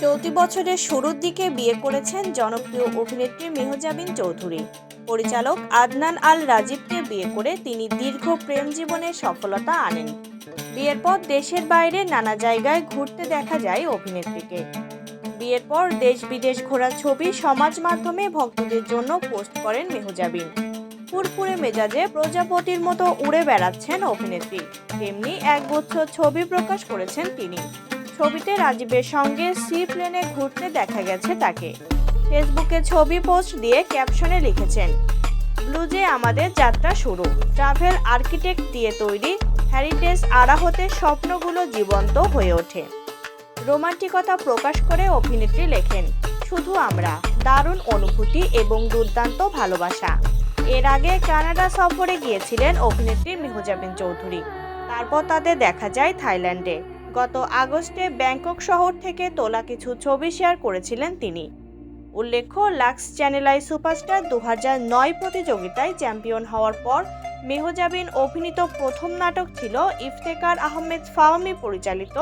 চলতি বছরের শুরুর দিকে বিয়ে করেছেন জনপ্রিয় অভিনেত্রী মেহজাবিন চৌধুরী। পরিচালক আদনান আল রাজীবকে বিয়ে করে তিনি দীর্ঘ প্রেম জীবনে সফলতা আনেন। বিয়ের পর দেশের বাইরে নানা জায়গায় ঘুরতে দেখা যায় অভিনেত্রীকে। বিয়ের পর দেশ বিদেশ ঘোরার ছবি সমাজ মাধ্যমে ভক্তদের জন্য পোস্ট করেন মেহজাবিন। ফুরফুরে মেজাজে প্রজাপতির মতো উড়ে বেড়াচ্ছেন অভিনেত্রী, তেমনি একগুচ্ছ ছবি প্রকাশ করেছেন তিনি। ছবিতে রাজীবের সঙ্গে সি প্লেনে ঘুরতে দেখা গেছে তাকে। ফেসবুকে ছবি পোস্ট দিয়ে ক্যাপশনে লিখেছেন, ব্লুজে আমাদের যাত্রা শুরু, ট্রাভেল আর্কিটেক্ট দিয়ে তৈরি হেরিটেজ আরাহতে স্বপ্নগুলো জীবন্ত হয়ে ওঠে। রোমান্টিকতা প্রকাশ করে অভিনেত্রী লেখেন, শুধু আমরা, দারুণ অনুভূতি এবং দুর্দান্ত ভালোবাসা। এর আগে কানাডা সফরে গিয়েছিলেন অভিনেত্রী মেহজাবিন চৌধুরী। তারপর তাদের দেখা যায় থাইল্যান্ডে। গত আগস্টে ব্যাংকক শহর থেকে তোলা কিছু ছবি শেয়ার করেছিলেন তিনি। উল্লেখ্য, লাক্স চ্যানেল আই সুপারস্টার 2009 প্রতিযোগিতায় চ্যাম্পিয়ন হওয়ার পর মেহজাবিন অভিনীত প্রথম নাটক ছিল ইফতেখার আহমেদ ফাহমি পরিচালিত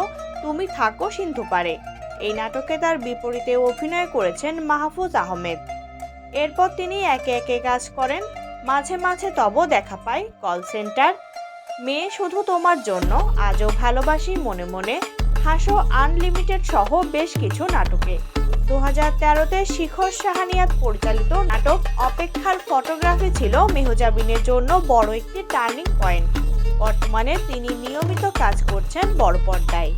তুমি থাকো সিন্ধু পারে। এই নাটকে তার বিপরীতে অভিনয় করেছেন মাহফুজ আহমেদ। এরপর তিনি একে একে কাজ করেন মাঝে মাঝে তব দেখা পায়, কল সেন্টার, মেয়ে শুধু তোমার জন্য, আজও ভালোবাসি মনে মনে, হাসো আনলিমিটেড সহ বেশ কিছু নাটকে। 2013-তে শিখর শাহানিয়াত পরিচালিত নাটক অপেক্ষার ফটোগ্রাফি ছিল মেহজাবিনের জন্য বড় একটি টার্নিং পয়েন্ট। বর্তমানে তিনি নিয়মিত কাজ করছেন বড় পর্দায়।